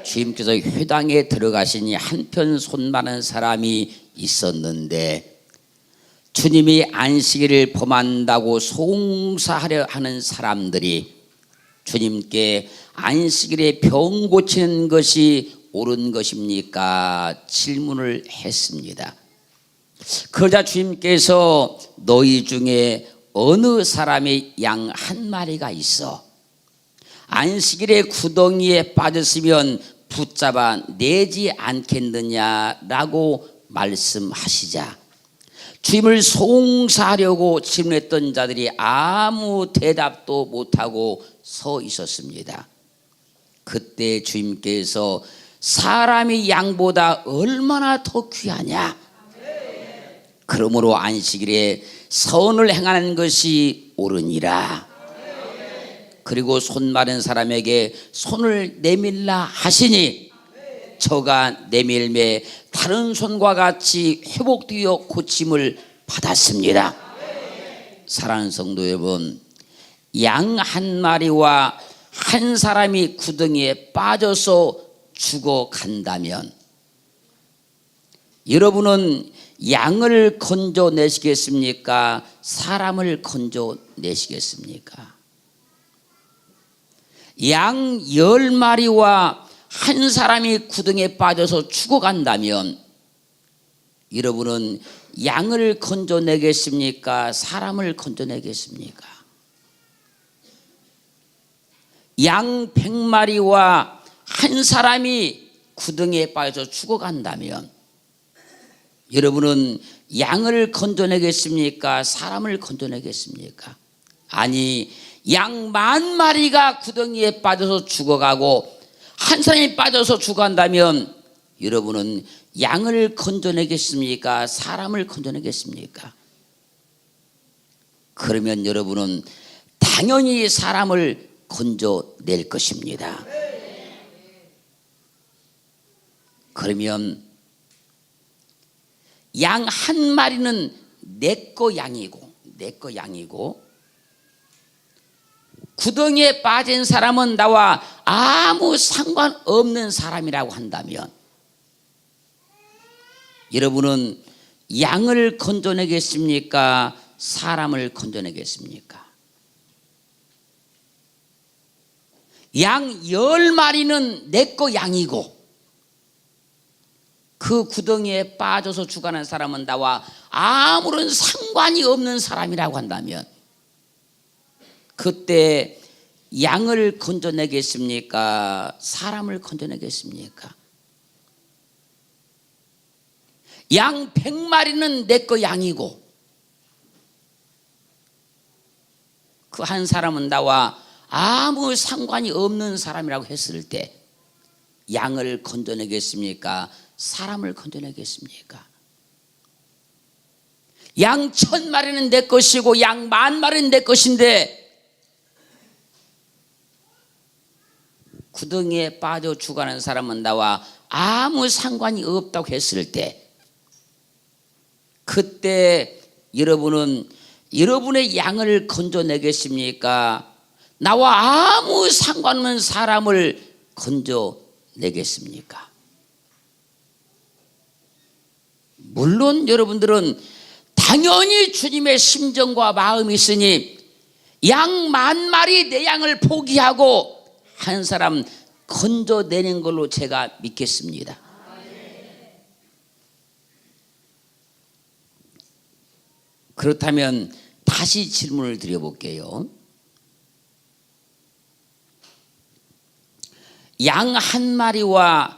주님께서 회당에 들어가시니 한편 손 많은 사람이 있었는데 주님이 안식일을 범한다고 송사하려 하는 사람들이 주님께 안식일에 병 고치는 것이 옳은 것입니까? 질문을 했습니다. 그러자 주님께서 너희 중에 어느 사람의 양 한 마리가 있어 안식일에 구덩이에 빠졌으면 붙잡아 내지 않겠느냐라고 말씀하시자 주님을 송사하려고 질문했던 자들이 아무 대답도 못하고 서 있었습니다. 그때 주님께서 사람이 양보다 얼마나 더 귀하냐, 그러므로 안식일에 선을 행하는 것이 옳으니라. 그리고 손 마른 사람에게 손을 내밀라 하시니 저가 내밀매 다른 손과 같이 회복되어 고침을 받았습니다. 사랑하는 성도 여러분, 양 한 마리와 한 사람이 구덩이에 빠져서 죽어간다면 여러분은 양을 건져내시겠습니까? 사람을 건져내시겠습니까? 양 10마리와 한 사람이 구덩이에 빠져서 죽어간다면 여러분은 양을 건져내겠습니까? 사람을 건져내겠습니까? 양 100마리와 한 사람이 구덩이에 빠져서 죽어간다면 여러분은 양을 건져내겠습니까? 사람을 건져내겠습니까? 아니, 양 10,000마리가 구덩이에 빠져서 죽어가고 한 사람이 빠져서 죽어간다면 여러분은 양을 건져내겠습니까? 사람을 건져내겠습니까? 그러면 여러분은 당연히 사람을 건져낼 것입니다. 그러면 양 한 마리는 내 거 양이고 구덩이에 빠진 사람은 나와 아무 상관없는 사람이라고 한다면 여러분은 양을 건져내겠습니까? 사람을 건져내겠습니까? 양 10마리는 내 거 양이고 그 구덩이에 빠져서 죽어가는 사람은 나와 아무런 상관이 없는 사람이라고 한다면 그때 양을 건져내겠습니까? 사람을 건져내겠습니까? 양 100마리는 내 거 양이고 그 한 사람은 나와 아무 상관이 없는 사람이라고 했을 때 양을 건져내겠습니까? 사람을 건져내겠습니까? 양 1000마리는 내 것이고 양 10,000마리는 내 것인데 구덩이에 빠져 죽어가는 사람은 나와 아무 상관이 없다고 했을 때 그때 여러분은 여러분의 양을 건져내겠습니까? 나와 아무 상관없는 사람을 건져내겠습니까? 물론 여러분들은 당연히 주님의 심정과 마음이 있으니 양 10,000마리 내 양을 포기하고 한 사람 건져내는 걸로 제가 믿겠습니다. 그렇다면 다시 질문을 드려볼게요. 양 1마리와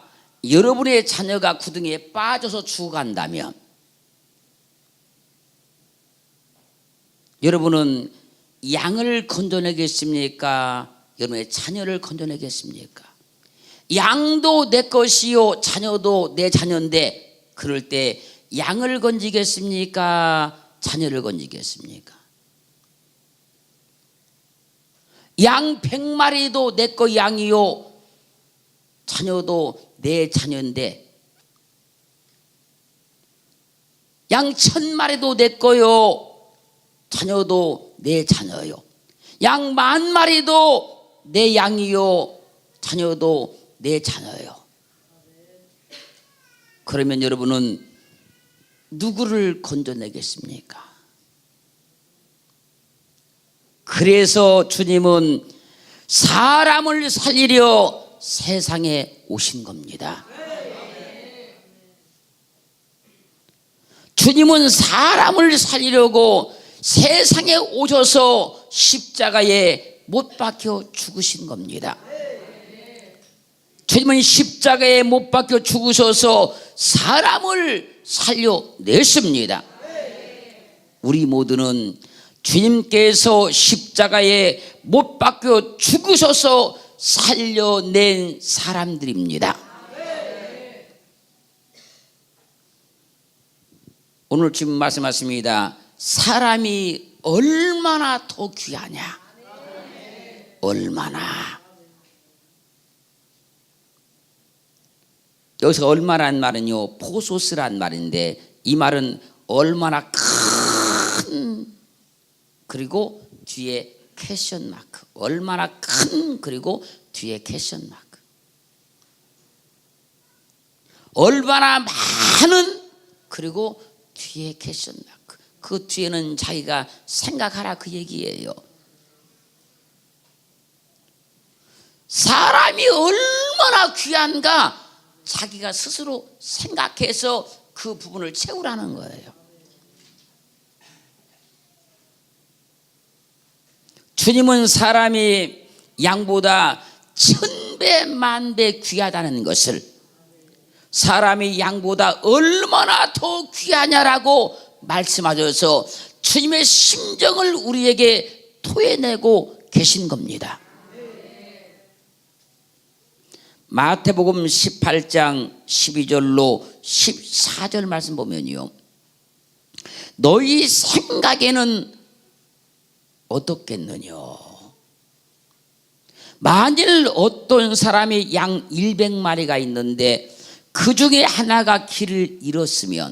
여러분의 자녀가 구덩이에 빠져서 죽어간다면 여러분은 양을 건져내겠습니까? 여러분의 자녀를 건져내겠습니까? 양도 내 것이요 자녀도 내 자녀인데 그럴 때 양을 건지겠습니까? 자녀를 건지겠습니까? 양 100마리도 내 거 양이요 자녀도 내 자녀인데 양 1000마리도 내 거요 자녀도 내 자녀요 양 10,000마리도 내 양이요 자녀도 내 자녀예요. 그러면 여러분은 누구를 건져내겠습니까? 그래서 주님은 사람을 살리려 세상에 오신 겁니다. 주님은 사람을 살리려고 세상에 오셔서 십자가에 못 박혀 죽으신 겁니다. 주님은 십자가에 못 박혀 죽으셔서 사람을 살려내십니다. 우리 모두는 주님께서 십자가에 못 박혀 죽으셔서 살려낸 사람들입니다. 오늘 지금 말씀하십니다. 사람이 얼마나 더 귀하냐. 얼마나. 여기서 얼마란 말은요, 포소스란 말인데, 이 말은 얼마나 큰, 그리고 뒤에 퀘션 마크. 얼마나 큰, 그리고 뒤에 퀘션 마크. 얼마나 많은, 그리고 뒤에 퀘션 마크. 그 뒤에는 자기가 생각하라 그 얘기예요. 사람이 얼마나 귀한가 자기가 스스로 생각해서 그 부분을 채우라는 거예요. 주님은 사람이 양보다 1000배 만배 귀하다는 것을, 사람이 양보다 얼마나 더 귀하냐라고 말씀하셔서 주님의 심정을 우리에게 토해내고 계신 겁니다. 마태복음 18장 12절로 14절 말씀 보면요, 너희 생각에는 어떻겠느냐. 만일 어떤 사람이 양 100마리가 있는데 그 중에 하나가 길을 잃었으면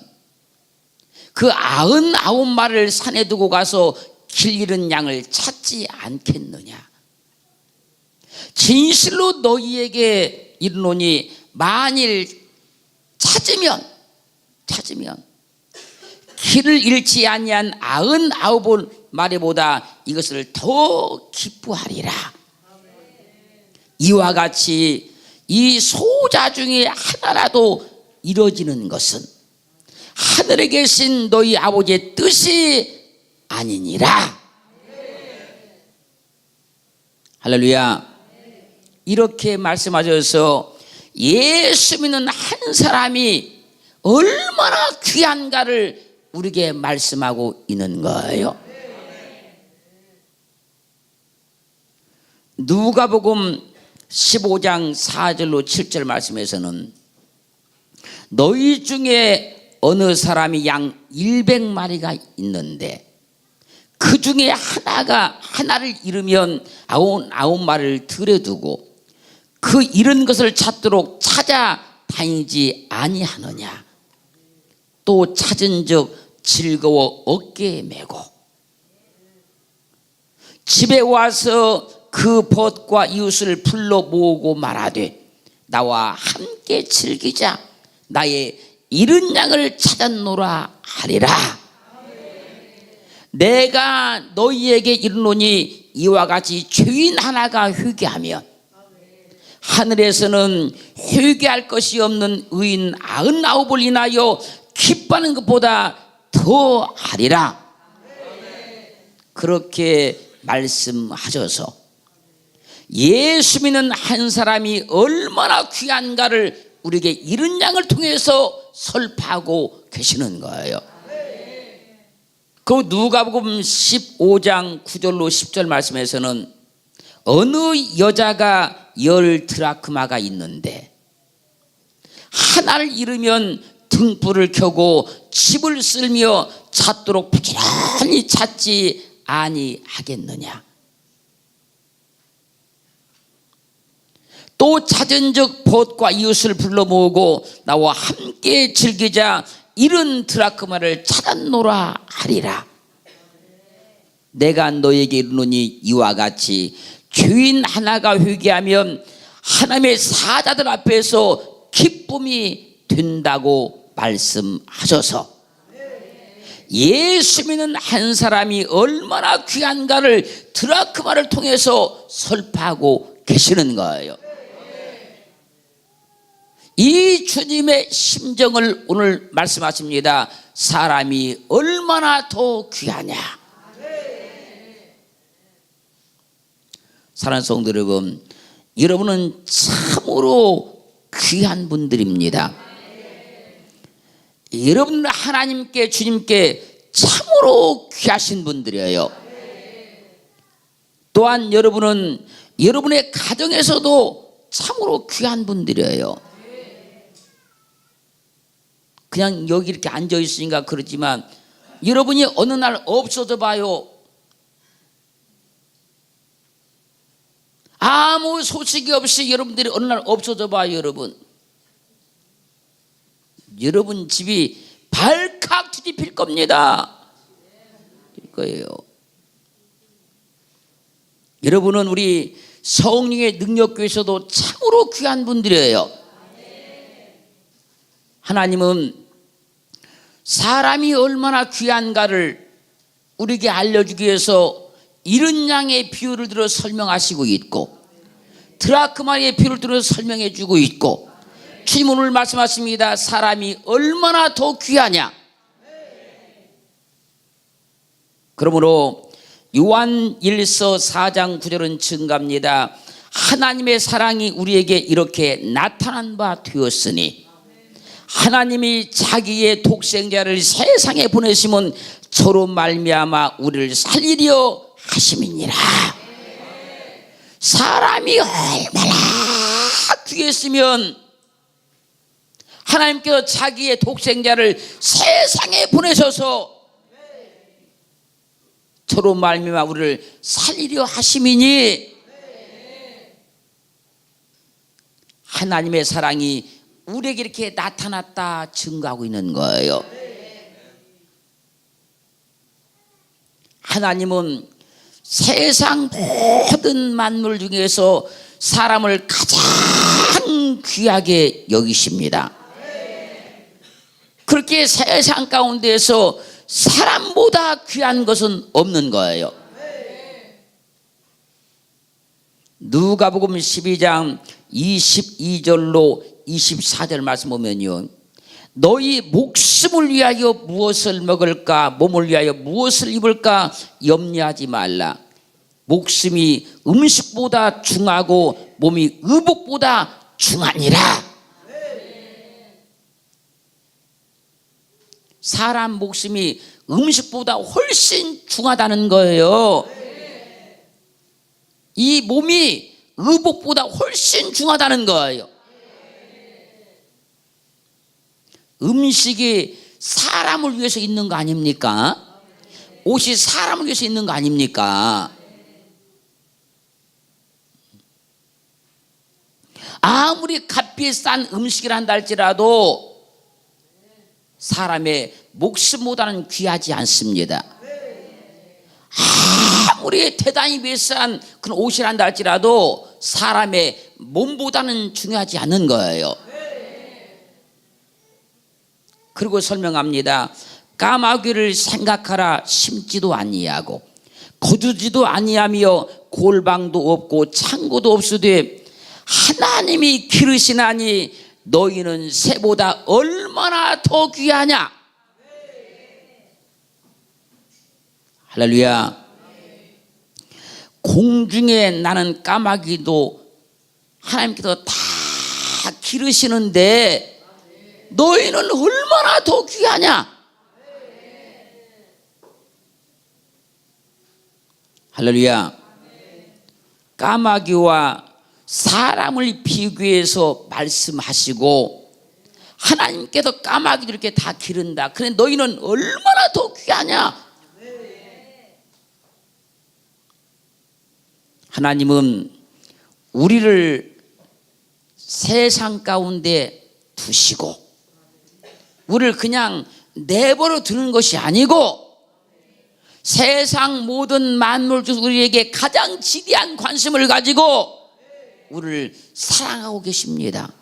그 99마리를 산에 두고 가서 길 잃은 양을 찾지 않겠느냐. 진실로 너희에게 이르노니 만일 찾으면 길을 잃지 아니한 99마리보다 이것을 더 기뻐하리라. 이와 같이 이 소자 중에 하나라도 이루어지는 것은 하늘에 계신 너희 아버지의 뜻이 아니니라. 할렐루야. 이렇게 말씀하셔서 예수 믿는 한 사람이 얼마나 귀한가를 우리에게 말씀하고 있는 거예요. 누가복음 15장 4절로 7절 말씀에서는 너희 중에 어느 사람이 양 100마리가 있는데 그 중에 하나를 잃으면 99마리를 들에 두고 그 잃은 것을 찾도록 찾아다니지 아니하느냐. 또 찾은 적 즐거워 어깨에 메고 집에 와서 그 벗과 이웃을 불러 모으고 말하되 나와 함께 즐기자. 나의 잃은 양을 찾았노라 하리라. 내가 너희에게 이르노니 이와 같이 죄인 하나가 회개하면 하늘에서는 회개할 것이 없는 의인 99을 인하여 기뻐하는 것보다 더 하리라. 그렇게 말씀하셔서 예수 믿는 한 사람이 얼마나 귀한가를 우리에게 잃은 양을 통해서 설파하고 계시는 거예요. 그 누가복음 15장 9절로 10절 말씀에서는 어느 여자가 10드라크마가 있는데 하나를 잃으면 등불을 켜고 집을 쓸며 찾도록 부지런히 찾지 아니하겠느냐. 또 찾은 적 벗과 이웃을 불러 모으고 나와 함께 즐기자. 잃은 드라크마를 찾았노라 하리라. 내가 너에게 이르노니 이와 같이 죄인 하나가 회개하면 하나님의 사자들 앞에서 기쁨이 된다고 말씀하셔서 예수 믿는 한 사람이 얼마나 귀한가를 드라크마를 통해서 설파하고 계시는 거예요. 이 주님의 심정을 오늘 말씀하십니다. 사람이 얼마나 더 귀하냐. 사랑하는 성도 여러분, 여러분은 참으로 귀한 분들입니다. 여러분은 하나님께, 주님께 참으로 귀하신 분들이에요. 또한 여러분은 여러분의 가정에서도 참으로 귀한 분들이에요. 그냥 여기 이렇게 앉아 있으니까 그렇지만 여러분이 어느 날 없어져 봐요. 아무 소식이 없이 여러분들이 어느 날 없어져 봐요. 여러분 집이 발칵 뒤집힐 겁니다. 거예요. 여러분은 우리 성령의 능력교회에서도 참으로 귀한 분들이에요. 하나님은 사람이 얼마나 귀한가를 우리에게 알려주기 위해서 이른 양의 비유를 들어 설명하시고 있고 드라크마의 비유를 들어 설명해 주고 있고 주님 오늘 말씀하십니다. 사람이 얼마나 더 귀하냐. 그러므로 요한 1서 4장 9절은 증가합니다. 하나님의 사랑이 우리에게 이렇게 나타난 바 되었으니 하나님이 자기의 독생자를 세상에 보내심은 저로 말미암아 우리를 살리려 하심이니라. 사람이 얼마나 귀했으면 하나님께서 자기의 독생자를 세상에 보내셔서 저로 말미암아 우리를 살리려 하심이니 하나님의 사랑이 우리에게 이렇게 나타났다 증거하고 있는 거예요. 하나님은 세상 모든 만물 중에서 사람을 가장 귀하게 여기십니다. 그렇게 세상 가운데에서 사람보다 귀한 것은 없는 거예요. 누가복음 12장 22절로 24절 말씀 보면요, 너희 목숨을 위하여 무엇을 먹을까 몸을 위하여 무엇을 입을까 염려하지 말라. 목숨이 음식보다 중하고 몸이 의복보다 중하니라. 사람 목숨이 음식보다 훨씬 중하다는 거예요. 이 몸이 의복보다 훨씬 중하다는 거예요. 음식이 사람을 위해서 있는 거 아닙니까? 옷이 사람을 위해서 있는 거 아닙니까? 아무리 값이 싼 음식이라 한다 할지라도 사람의 목숨보다는 귀하지 않습니다. 아무리 대단히 비싼 그런 옷이라 한다 할지라도 사람의 몸보다는 중요하지 않은 거예요. 그리고 설명합니다. 까마귀를 생각하라. 심지도 아니하고 거두지도 아니하며 골방도 없고 창고도 없으되 하나님이 기르시나니 너희는 새보다 얼마나 더 귀하냐. 할렐루야. 공중에 나는 까마귀도 하나님께서 다 기르시는데 너희는 얼마나 더 귀하냐. 할렐루야. 까마귀와 사람을 비교해서 말씀하시고 하나님께서 까마귀도 이렇게 다 기른다. 그래 너희는 얼마나 더 귀하냐. 하나님은 우리를 세상 가운데 두시고 우리를 그냥 내버려 두는 것이 아니고 세상 모든 만물 중 우리에게 가장 지대한 관심을 가지고 우리를 사랑하고 계십니다.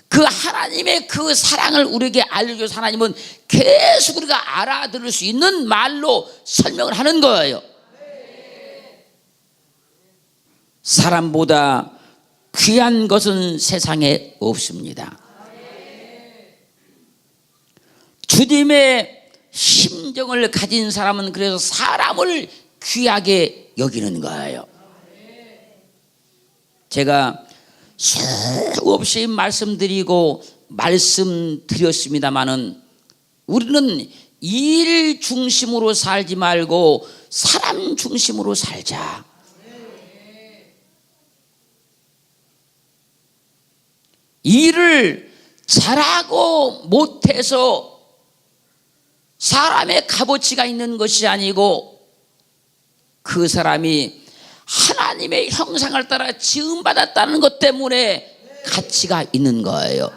그 하나님의 그 사랑을 우리에게 알려줘서 하나님은 계속 우리가 알아들을 수 있는 말로 설명을 하는 거예요. 사람보다 귀한 것은 세상에 없습니다. 주님의 심정을 가진 사람은 그래서 사람을 귀하게 여기는 거예요. 제가 수없이 말씀드렸습니다마는 우리는 일 중심으로 살지 말고 사람 중심으로 살자. 일을 잘하고 못해서 사람의 값어치가 있는 것이 아니고 그 사람이 하나님의 형상을 따라 지음받았다는 것 때문에 가치가 있는 거예요.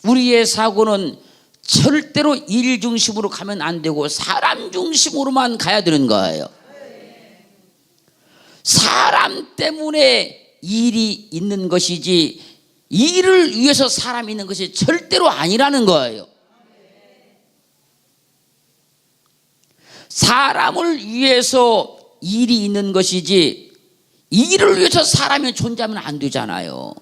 우리의 사고는 절대로 일 중심으로 가면 안 되고 사람 중심으로만 가야 되는 거예요. 사람 때문에 일이 있는 것이지 일을 위해서 사람이 있는 것이 절대로 아니라는 거예요. 사람을 위해서 일이 있는 것이지 일을 위해서 사람이 존재하면 안 되잖아요.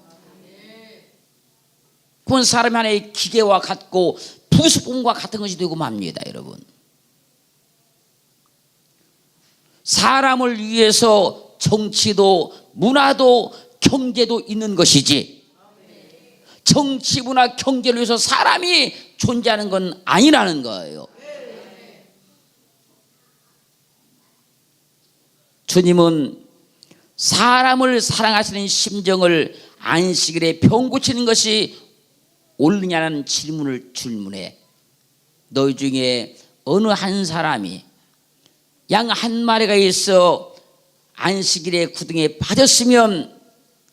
그건 사람이 하나의 기계와 같고 부수품과 같은 것이 되고 맙니다, 여러분. 사람을 위해서 정치도 문화도 경제도 있는 것이지 정치, 문화, 경제를 위해서 사람이 존재하는 건 아니라는 거예요. 주님은 사람을 사랑하시는 심정을 안식일에 병 고치는 것이 옳느냐는 질문에 너희 중에 어느 한 사람이 양 한 마리가 있어 안식일에 구덩이에 빠졌으면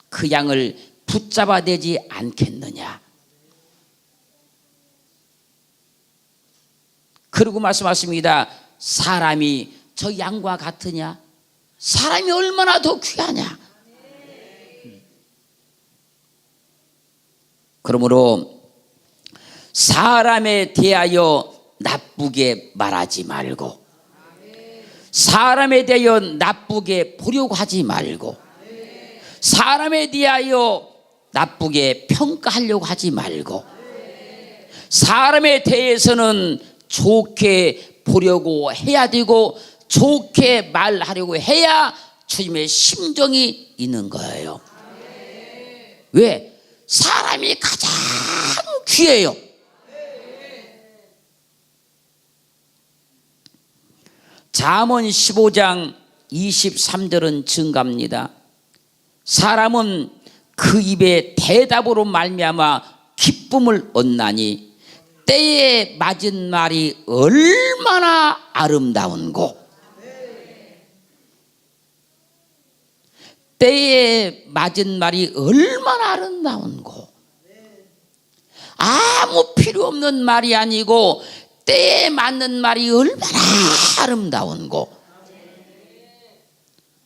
그 양을 붙잡아내지 않겠느냐. 그리고 말씀하십니다. 사람이 저 양과 같으냐? 사람이 얼마나 더 귀하냐? 그러므로 사람에 대하여 나쁘게 말하지 말고 사람에 대하여 나쁘게 보려고 하지 말고 사람에 대하여 나쁘게 평가하려고 하지 말고 사람에 대해서는 좋게 보려고 해야 되고 좋게 말하려고 해야 주님의 심정이 있는 거예요. 왜? 사람이 가장 귀해요. 잠언 15장 23절은 증가합니다. 사람은 그 입의 대답으로 말미암아 기쁨을 얻나니 때에 맞은 말이 얼마나 아름다운고 때에 맞은 말이 얼마나 아름다운고 아무 필요 없는 말이 아니고 때에 맞는 말이 얼마나 아름다운고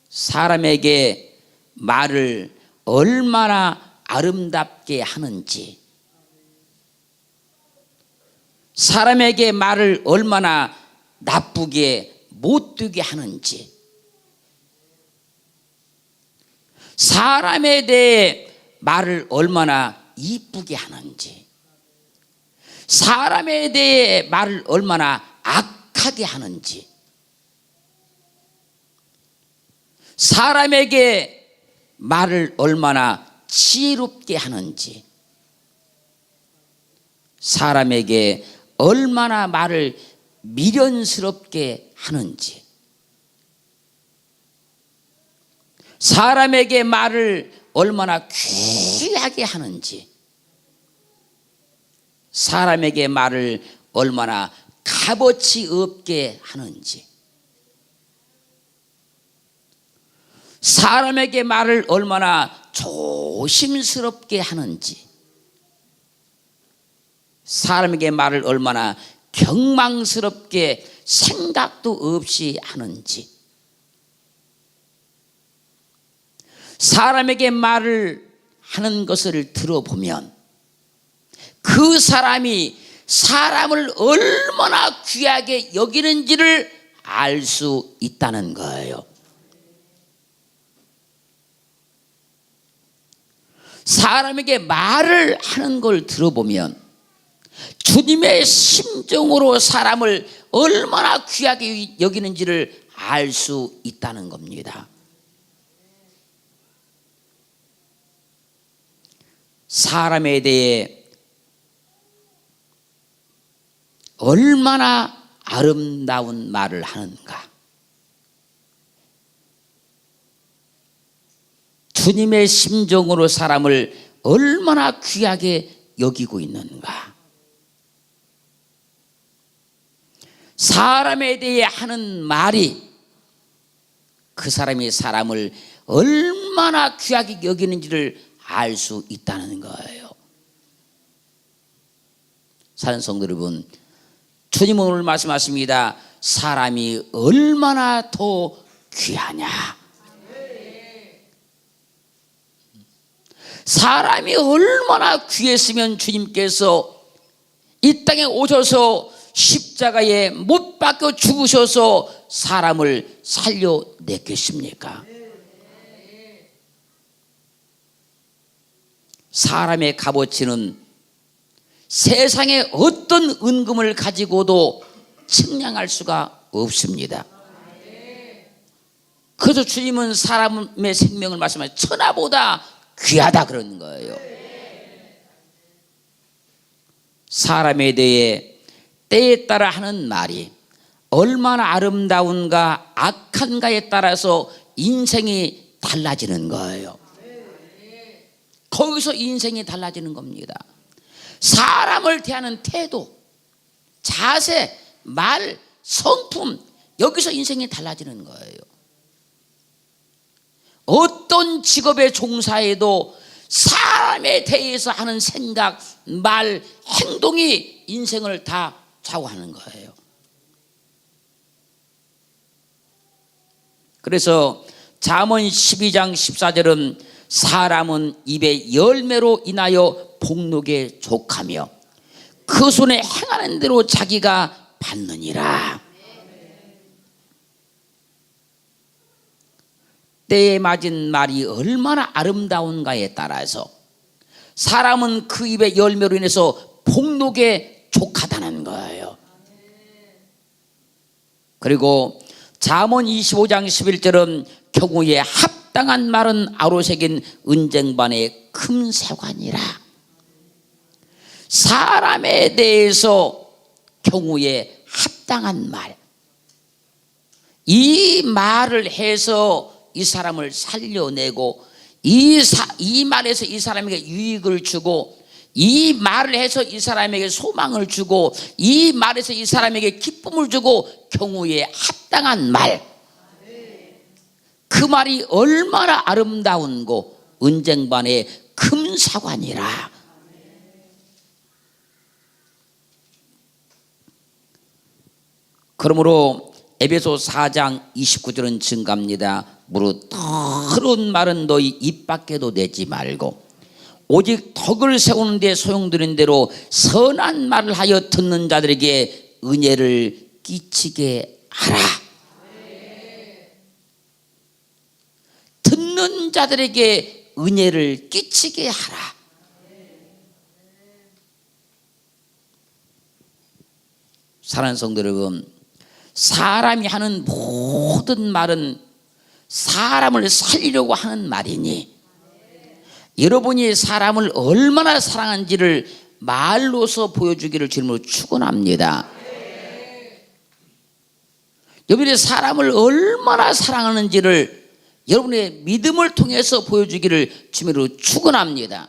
사람에게 말을 얼마나 아름답게 하는지 사람에게 말을 얼마나 나쁘게 못되게 하는지 사람에 대해 말을 얼마나 이쁘게 하는지 사람에 대해 말을 얼마나 악하게 하는지 사람에게 말을 얼마나 지혜롭게 하는지 사람에게 얼마나 말을 미련스럽게 하는지 사람에게 말을 얼마나 귀하게 하는지 사람에게 말을 얼마나 값어치 없게 하는지 사람에게 말을 얼마나 조심스럽게 하는지 사람에게 말을 얼마나 경망스럽게 생각도 없이 하는지 사람에게 말을 하는 것을 들어보면 그 사람이 사람을 얼마나 귀하게 여기는지를 알 수 있다는 거예요. 사람에게 말을 하는 걸 들어보면 주님의 심정으로 사람을 얼마나 귀하게 여기는지를 알 수 있다는 겁니다. 사람에 대해 얼마나 아름다운 말을 하는가. 주님의 심정으로 사람을 얼마나 귀하게 여기고 있는가. 사람에 대해 하는 말이 그 사람이 사람을 얼마나 귀하게 여기는지를 알 수 있다는 거예요. 사는 성도 여러분, 주님은 오늘 말씀하십니다. 사람이 얼마나 더 귀하냐. 사람이 얼마나 귀했으면 주님께서 이 땅에 오셔서 십자가에 못 박혀 죽으셔서 사람을 살려냈겠습니까? 사람의 값어치는 세상의 어떤 은금을 가지고도 측량할 수가 없습니다. 그래서 주님은 사람의 생명을 말씀하시면 천하보다 귀하다 그러는 거예요. 사람에 대해 때에 따라 하는 말이 얼마나 아름다운가 악한가에 따라서 인생이 달라지는 거예요. 거기서 인생이 달라지는 겁니다. 사람을 대하는 태도, 자세, 말, 성품, 여기서 인생이 달라지는 거예요. 어떤 직업에 종사해도 사람에 대해서 하는 생각, 말, 행동이 인생을 다 좌우하는 거예요. 그래서 잠언 12장 14절은 사람은 입의 열매로 인하여 복록에 족하며 그 손에 행하는 대로 자기가 받느니라. 때에 맞은 말이 얼마나 아름다운가에 따라서 사람은 그 입의 열매로 인해서 복록에 족하다는 거예요. 그리고 잠언 25장 11절은 경우에 합당한 말은 아로새긴 은쟁반의 금세관이라. 사람에 대해서 경우에 합당한 말, 이 말을 해서 이 사람을 살려내고 이 말에서 이 사람에게 유익을 주고 이 말을 해서 이 사람에게 소망을 주고 이 말에서 이 사람에게 기쁨을 주고 경우에 합당한 말, 그 말이 얼마나 아름다운고 은쟁반의 금사관이라. 그러므로 에베소 4장 29절은 증가합니다. 무릇 더러운 말은 너희 입 밖에도 내지 말고 오직 덕을 세우는 데 소용되는 대로 선한 말을 하여 듣는 자들에게 은혜를 끼치게 하라. 듣는 자들에게 은혜를 끼치게 하라. 사랑하는 성도 여러분, 사람이 하는 모든 말은 사람을 살리려고 하는 말이니 여러분이 사람을 얼마나 사랑하는지를 말로서 보여주기를 주님으로 축원합니다. 여러분이 사람을 얼마나 사랑하는지를 여러분의 믿음을 통해서 보여주기를 주님으로 축원합니다.